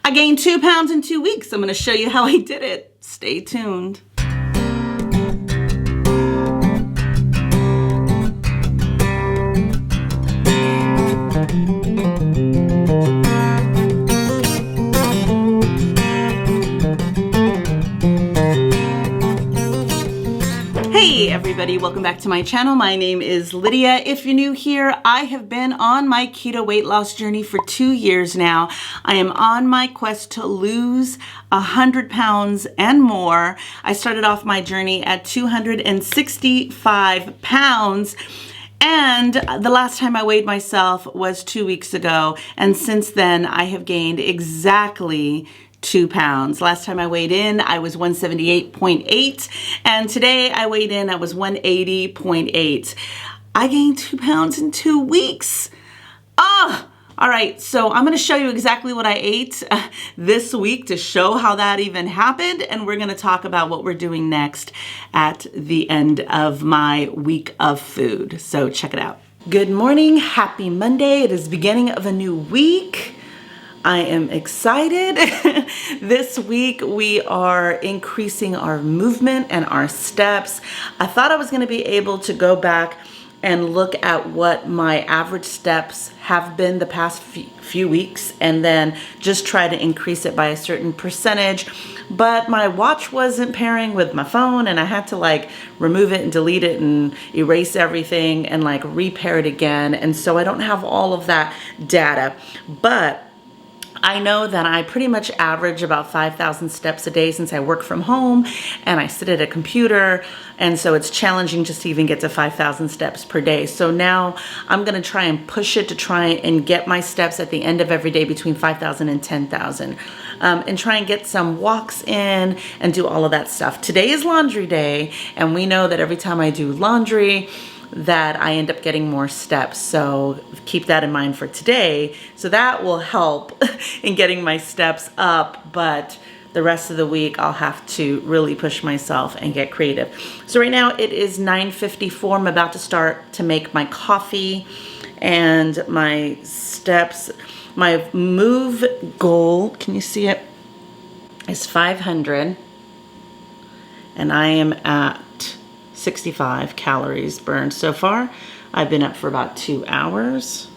I gained 2 pounds in 2 weeks. I'm gonna show you how I did it. Stay tuned. Hey everybody, welcome back to my channel. My name is Lydia. If you're new here, I have been on my keto weight loss journey for 2 years now. I am on my quest to lose 100 pounds and more. I started off my journey at 265 pounds. And the last time I weighed myself was 2 weeks ago. And since then, I have gained exactly 2 pounds. Last time I weighed in, I was 178.8. And today I weighed in, I was 180.8. I gained 2 pounds in 2 weeks. All right, so I'm gonna show you exactly what I ate this week to show how that even happened. And we're gonna talk about what we're doing next at the end of my week of food. So check it out. Good morning, happy Monday. It is the beginning of a new week. I am excited. This week we are increasing our movement and our steps. I thought I was gonna be able to go back and look at what my average steps have been the past few weeks and then just try to increase it by a certain percentage. But my watch wasn't pairing with my phone and I had to like remove it and delete it and erase everything and like repair it again. And so I don't have all of that data, but I know that I pretty much average about 5,000 steps a day since I work from home and I sit at a computer. And so it's challenging just to even get to 5,000 steps per day. So now I'm gonna try and push it to try and get my steps at the end of every day between 5,000 and 10,000. And try and get some walks in and do all of that stuff. Today is laundry day. And we know that every time I do laundry, that I end up getting more steps. So keep that in mind for today. So that will help in getting my steps up, but the rest of the week I'll have to really push myself and get creative. So right now it is 9:54. I'm about to start to make my coffee and my steps. My move goal, can you see it, is 500 and I am at 65 calories burned so far. I've been up for about 2 hours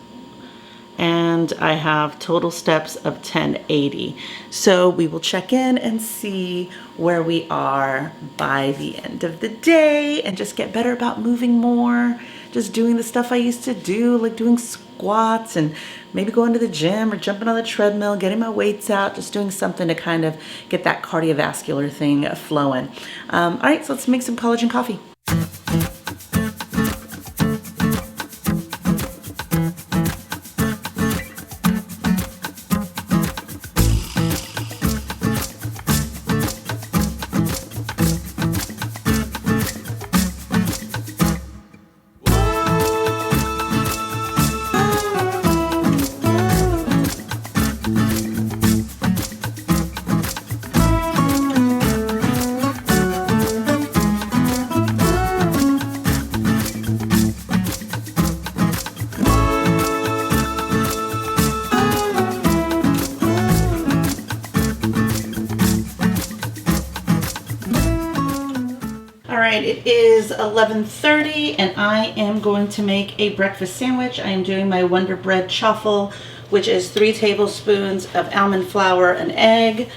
and I have total steps of 1080. So we will check in and see where we are by the end of the day and just get better about moving more, just doing the stuff I used to do, like doing squats and maybe going to the gym or jumping on the treadmill, getting my weights out, just doing something to kind of get that cardiovascular thing flowing. All right, so let's make some collagen coffee. It is 11:30 and I am going to make a breakfast sandwich. I am doing my Wonder Bread chaffle, which is 3 tablespoons of almond flour, an egg,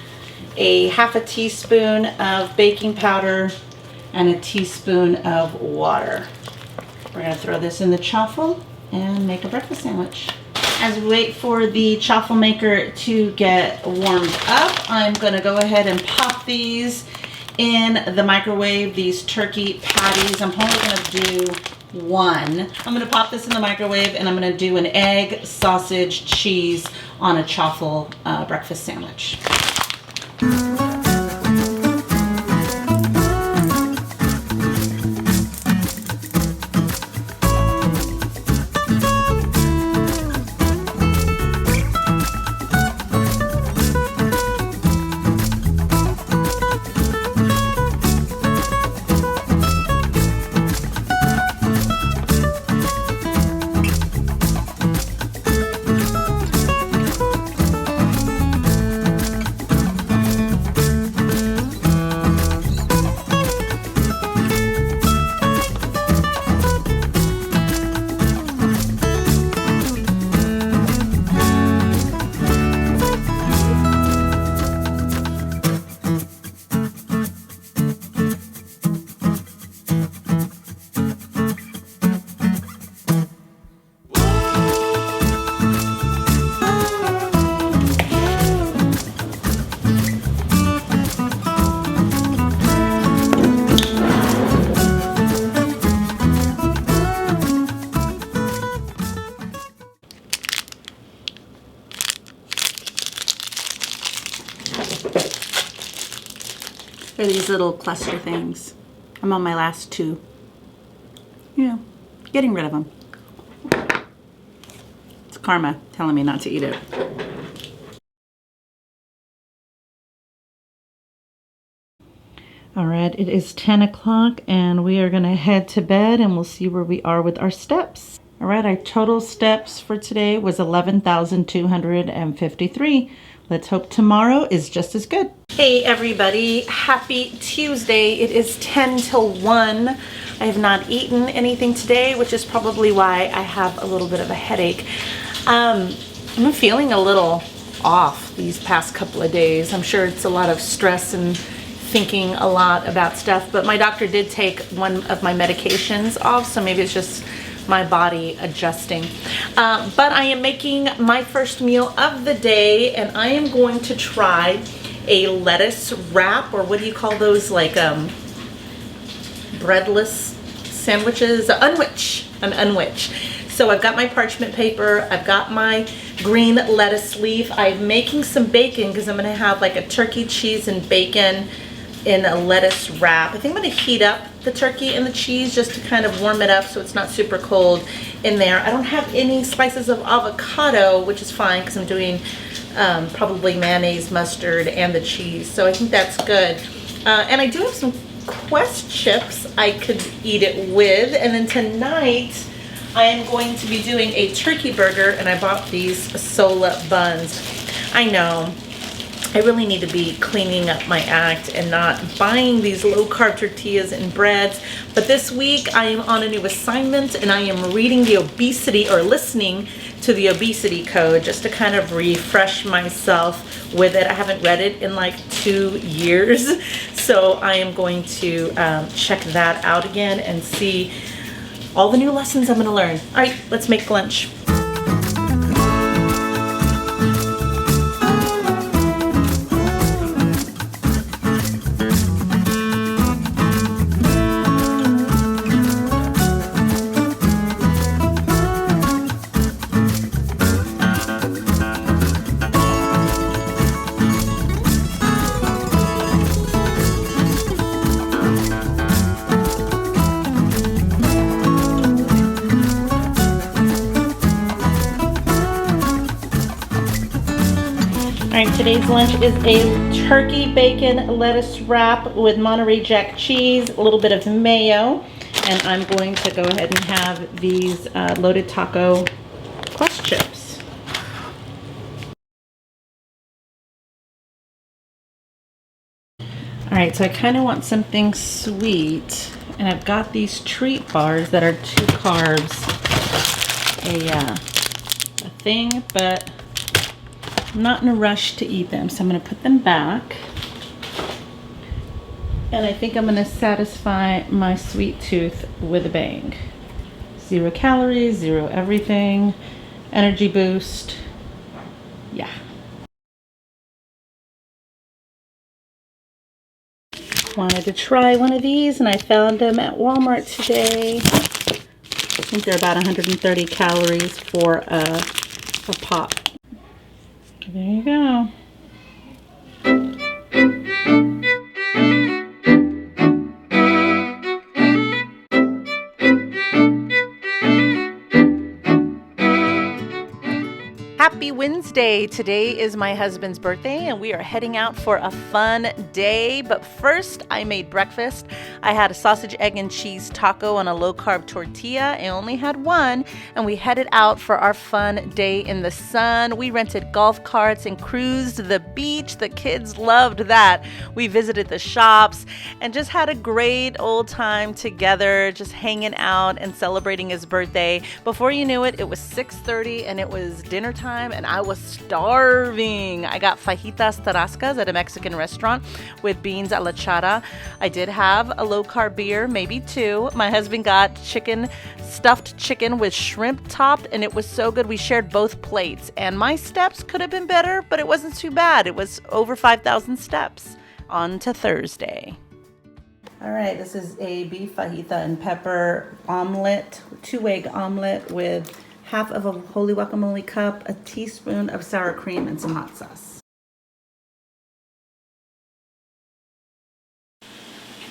a half a teaspoon of baking powder, and a teaspoon of water. We're gonna throw this in the chaffle and make a breakfast sandwich. As we wait for the chaffle maker to get warmed up, I'm gonna go ahead and pop these in the microwave, these turkey patties. I'm only gonna do one. I'm gonna pop this in the microwave and I'm gonna do an egg, sausage, cheese on a chaffle breakfast sandwich. They're these little cluster things. I'm on my last 2. You know, getting rid of them. It's karma telling me not to eat it. All right, it is 10 o'clock and we are gonna head to bed and we'll see where we are with our steps. All right, our total steps for today was 11,253. Let's hope tomorrow is just as good. Hey everybody, happy Tuesday. It is 10 till 1. I have not eaten anything today, which is probably why I have a little bit of a headache. I'm feeling a little off these past couple of days. I'm sure it's a lot of stress and thinking a lot about stuff, but my doctor did take one of my medications off, so maybe it's just my body adjusting. But I am making my first meal of the day, and I am going to try a lettuce wrap, or what do you call those, like breadless sandwiches? An unwich. So I've got my parchment paper, I've got my green lettuce leaf. I'm making some bacon because I'm gonna have like a turkey, cheese, and bacon in a lettuce wrap. I think I'm gonna heat up the turkey and the cheese just to kind of warm it up so it's not super cold in there. I don't have any slices of avocado, which is fine because I'm doing probably mayonnaise, mustard, and the cheese. So I think that's good. And I do have some Quest chips I could eat it with. And then tonight, I am going to be doing a turkey burger, and I bought these Sola buns. I know, I really need to be cleaning up my act and not buying these low-carb tortillas and breads. But this week, I am on a new assignment, and I am reading the obesity, or listening to the obesity code, just to kind of refresh myself with it. I haven't read it in like 2 years, so I am going to check that out again and see all the new lessons I'm gonna learn. All right, let's make lunch. All right, today's lunch is a turkey bacon lettuce wrap with Monterey Jack cheese, a little bit of mayo, and I'm going to go ahead and have these loaded taco Quest chips. All right, so I kind of want something sweet, and I've got these treat bars that are 2 carbs, a thing, but I'm not in a rush to eat them, so I'm going to put them back. And I think I'm going to satisfy my sweet tooth with a bang. 0 calories, 0 everything, energy boost. Yeah. Wanted to try one of these, and I found them at Walmart today. I think they're about 130 calories for a pop. There you go. Happy Wednesday. Today is my husband's birthday and we are heading out for a fun day. But first, I made breakfast. I had a sausage, egg, and cheese taco on a low-carb tortilla. I only had one, and we headed out for our fun day in the sun. We rented golf carts and cruised the beach. The kids loved that. We visited the shops and just had a great old time together, just hanging out and celebrating his birthday. Before you knew it, it was 6:30 and it was dinner time. And I was starving. I got fajitas tarascas at a Mexican restaurant with beans a la chata. I did have a low-carb beer, maybe 2. My husband got stuffed chicken with shrimp topped, and it was so good. We shared both plates, and my steps could have been better, but it wasn't too bad. It was over 5,000 steps. On to Thursday. All right, this is a beef fajita and pepper omelet, 2-egg omelet with half of a holy guacamole cup, a teaspoon of sour cream, and some hot sauce.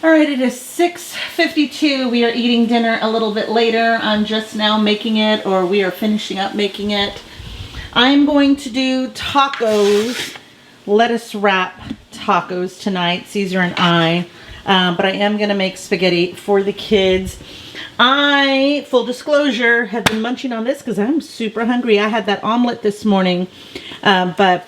All right, it is 6:52. We are eating dinner a little bit later. I'm just now making it, or we are finishing up making it. I'm going to do tacos, lettuce wrap tacos tonight, Caesar and I. But I am going to make spaghetti for the kids. Full disclosure, have been munching on this because I'm super hungry. I had that omelet this morning, but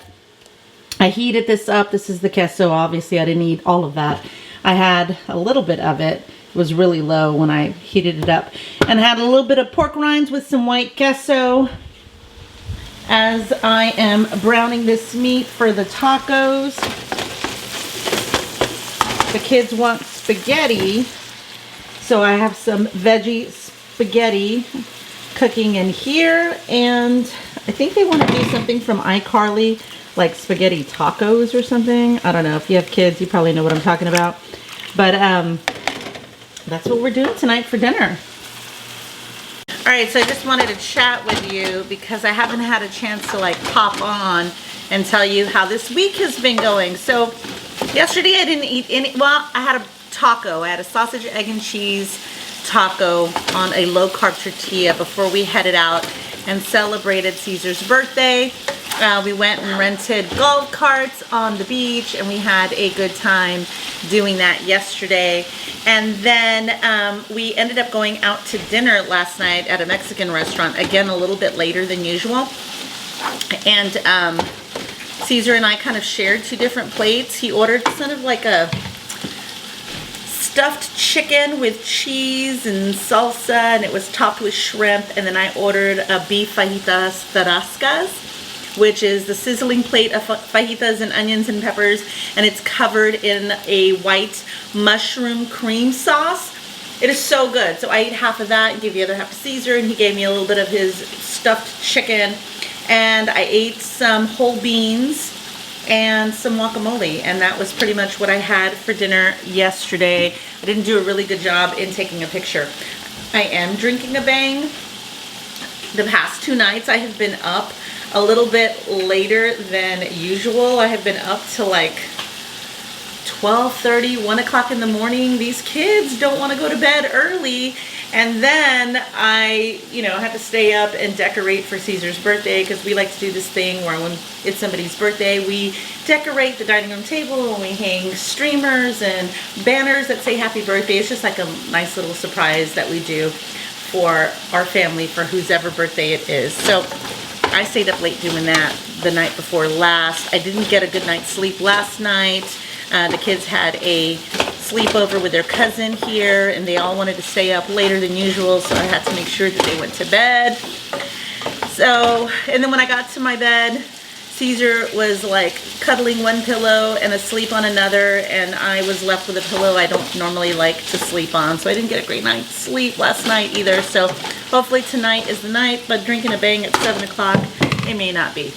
I heated this up. This is the queso. Obviously, I didn't eat all of that. I had a little bit of it. It was really low when I heated it up. And had a little bit of pork rinds with some white queso as I am browning this meat for the tacos. The kids want spaghetti, so I have some veggie spaghetti cooking in here. And I think they want to do something from iCarly, like spaghetti tacos or something. I don't know. If you have kids, you probably know what I'm talking about. But that's what we're doing tonight for dinner. All right, so I just wanted to chat with you because I haven't had a chance to like pop on and tell you how this week has been going. So yesterday I didn't eat any, well, I had a taco. I had a sausage, egg, and cheese taco on a low-carb tortilla before we headed out and celebrated Caesar's birthday. We went and rented golf carts on the beach, and we had a good time doing that yesterday. And then we ended up going out to dinner last night at a Mexican restaurant, again a little bit later than usual. And Caesar and I kind of shared two different plates. He ordered kind of like a stuffed chicken with cheese and salsa, and it was topped with shrimp. And then I ordered a beef fajitas tarascas, which is the sizzling plate of fajitas and onions and peppers, and it's covered in a white mushroom cream sauce. It is so good. So I ate half of that and gave the other half to Caesar, and he gave me a little bit of his stuffed chicken. And I ate some whole beans and some guacamole, and that was pretty much what I had for dinner yesterday. I didn't do a really good job in taking a picture. I am drinking a Bang. The past 2 nights I have been up a little bit later than usual. I have been up till like 12:30, 1 o'clock in the morning. These kids don't want to go to bed early. And then I, had to stay up and decorate for Caesar's birthday, because we like to do this thing where when it's somebody's birthday, we decorate the dining room table and we hang streamers and banners that say happy birthday. It's just like a nice little surprise that we do for our family for whosever birthday it is. So I stayed up late doing that the night before last. I didn't get a good night's sleep last night. The kids had a sleepover with their cousin here, and they all wanted to stay up later than usual, so I had to make sure that they went to bed. So, and then when I got to my bed, Caesar was like cuddling one pillow and asleep on another, and I was left with a pillow I don't normally like to sleep on, so I didn't get a great night's sleep last night either. So hopefully tonight is the night, but drinking a Bang at 7 o'clock, it may not be.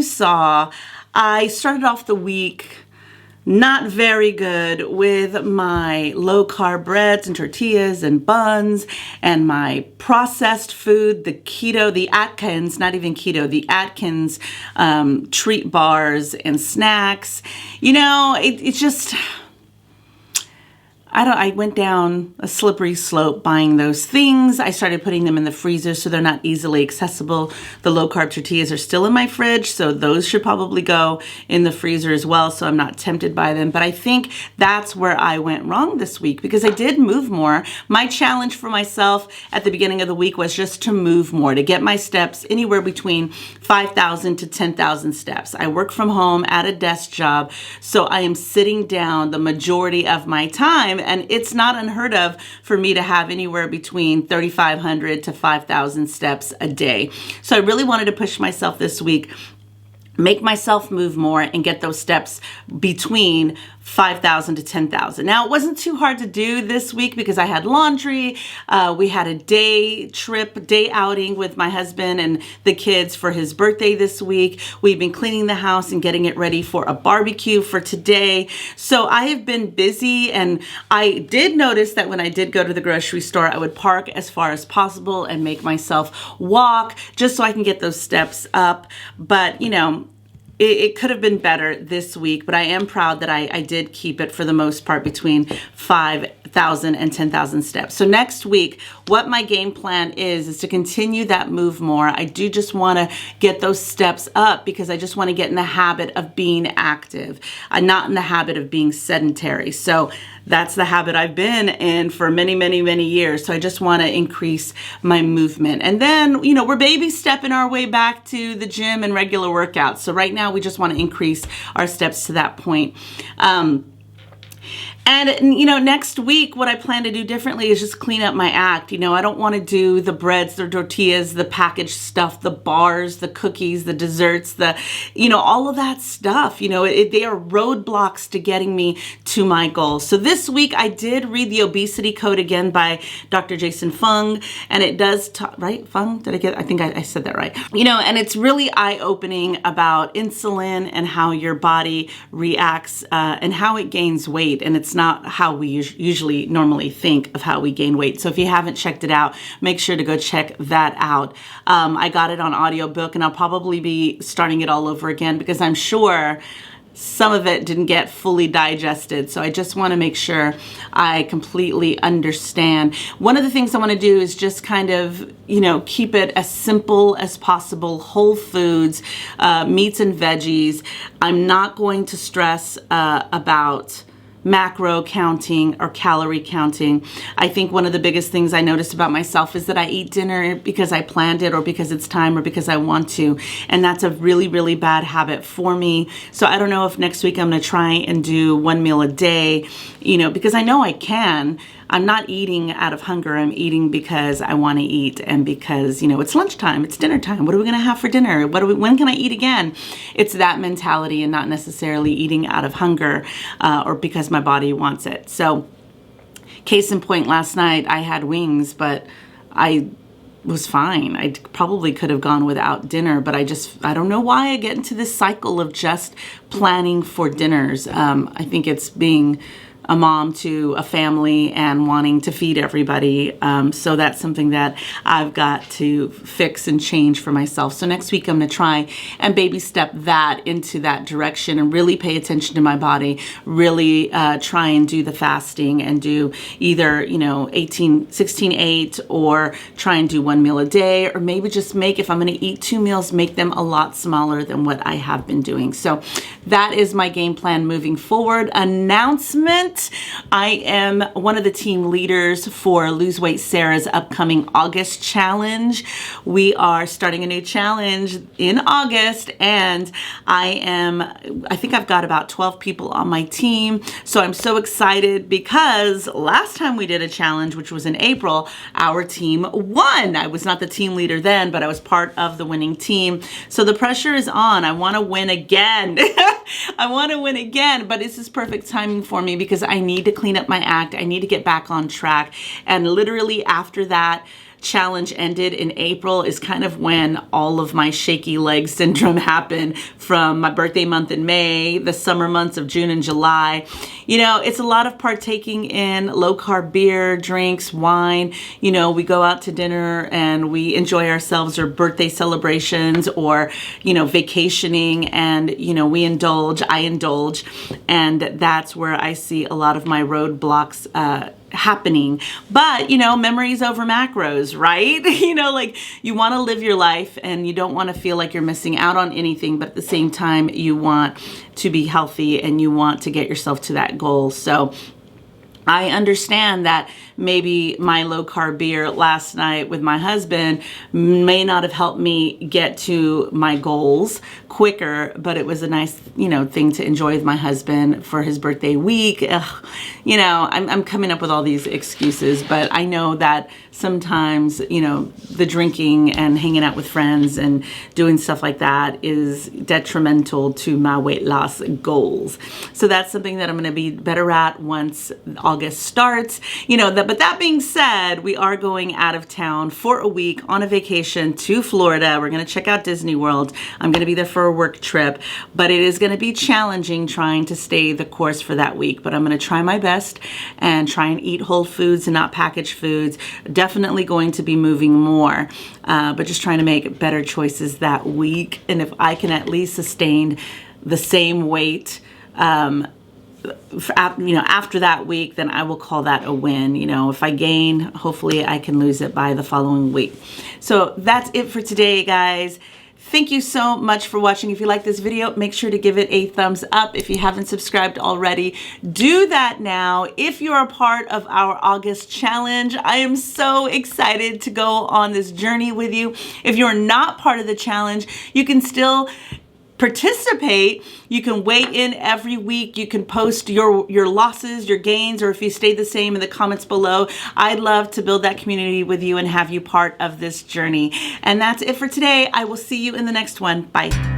Saw, I started off the week not very good with my low carb breads and tortillas and buns and my processed food, the Atkins, not even keto, the Atkins treat bars and snacks. It's just, I went down a slippery slope buying those things. I started putting them in the freezer so they're not easily accessible. The low carb tortillas are still in my fridge, so those should probably go in the freezer as well, so I'm not tempted by them. But I think that's where I went wrong this week, because I did move more. My challenge for myself at the beginning of the week was just to move more, to get my steps anywhere between 5,000 to 10,000 steps. I work from home at a desk job, so I am sitting down the majority of my time. And it's not unheard of for me to have anywhere between 3,500 to 5,000 steps a day. So I really wanted to push myself this week make myself move more and get those steps between 5,000 to 10,000. Now, it wasn't too hard to do this week because I had laundry. We had a day outing with my husband and the kids for his birthday this week. We've been cleaning the house and getting it ready for a barbecue for today. So I have been busy, and I did notice that when I did go to the grocery store, I would park as far as possible and make myself walk just so I can get those steps up. But, you know, it could have been better this week, but I am proud that I did keep it for the most part between 5,000 and 10,000 steps. So next week, what my game plan is to continue that move more. I do just want to get those steps up because I just want to get in the habit of being active. I'm not in the habit of being sedentary. So that's the habit I've been in for many, many, many years. So I just want to increase my movement. And then, you know, we're baby stepping our way back to the gym and regular workouts. So right now we just want to increase our steps to that point. And, you know, next week, what I plan to do differently is just clean up my act. You know, I don't want to do the breads, the tortillas, the packaged stuff, the bars, the cookies, the desserts, you know, all of that stuff. You know, they are roadblocks to getting me to my goals. So this week, I did read The Obesity Code again by Dr. Jason Fung, and it does talk, right? Fung? I think I said that right. You know, and it's really eye-opening about insulin and how your body reacts and how it gains weight. And it's not how we usually normally think of how we gain weight. So if you haven't checked it out, make sure to go check that out. I got it on audiobook, and I'll probably be starting it all over again because I'm sure some of it didn't get fully digested. So I just want to make sure I completely understand. One of the things I want to do is just kind of, you know, keep it as simple as possible. Whole foods, meats and veggies. I'm not going to stress about macro counting or calorie counting. I think one of the biggest things I noticed about myself is that I eat dinner because I planned it or because it's time or because I want to. And that's a really, really bad habit for me. So I don't know if next week I'm going to try and do one meal a day, you know, because I know I can. I'm not eating out of hunger. I'm eating because I want to eat and because, you know, it's lunchtime, it's dinner time. What are we going to have for dinner? When can I eat again? It's that mentality and not necessarily eating out of hunger or because my body wants it. So case in point, last night I had wings, but I was fine. I probably could have gone without dinner, but I don't know why I get into this cycle of just planning for dinners. I think it's being a mom to a family and wanting to feed everybody. So that's something that I've got to fix and change for myself. So next week I'm going to try and baby step that into that direction and really pay attention to my body, really try and do the fasting and do either, you know, 16-8 or try and do one meal a day, or maybe just if I'm going to eat 2 meals, make them a lot smaller than what I have been doing. So that is my game plan moving forward. Announcement. I am one of the team leaders for Lose Weight Sarah's upcoming August challenge. We are starting a new challenge in August, and I think I've got about 12 people on my team. So I'm so excited because last time we did a challenge, which was in April, our team won. I was not the team leader then, but I was part of the winning team. So the pressure is on. I want to win again. I want to win again, but this is perfect timing for me because I need to clean up my act. I need to get back on track. And literally after that challenge ended in April is kind of when all of my shaky leg syndrome happened, from my birthday month in May, the summer months of June and July. You know, it's a lot of partaking in low carb beer, drinks, wine. You know, we go out to dinner and we enjoy ourselves, or birthday celebrations, or, you know, vacationing, and, you know, I indulge. And that's where I see a lot of my roadblocks happening. But, you know, memories over macros, right? You know, like, you want to live your life and you don't want to feel like you're missing out on anything, but at the same time you want to be healthy and you want to get yourself to that goal. So I understand that maybe my low carb beer last night with my husband may not have helped me get to my goals quicker, but it was a nice, you know, thing to enjoy with my husband for his birthday week. You know, I'm coming up with all these excuses, but I know that sometimes, you know, the drinking and hanging out with friends and doing stuff like that is detrimental to my weight loss goals. So that's something that I'm going to be better at once August starts. You know, but that being said, we are going out of town for a week on a vacation to Florida. We're going to check out Disney World. I'm going to be there for a work trip, but it is going to be challenging trying to stay the course for that week. But I'm going to try my best and try and eat whole foods and not packaged foods. Definitely going to be moving more, but just trying to make better choices that week. And if I can at least sustain the same weight, you know, after that week, then I will call that a win. You know, if I gain, hopefully I can lose it by the following week. So that's it for today, guys. Thank you so much for watching. If you like this video, make sure to give it a thumbs up. If you haven't subscribed already, do that now. If you're a part of our August challenge, I am so excited to go on this journey with you. If you're not part of the challenge, you can still participate. You can weigh in every week. You can post your losses, your gains, or if you stayed the same in the comments below. I'd love to build that community with you and have you part of this journey. And that's it for today. I will see you in the next one. Bye.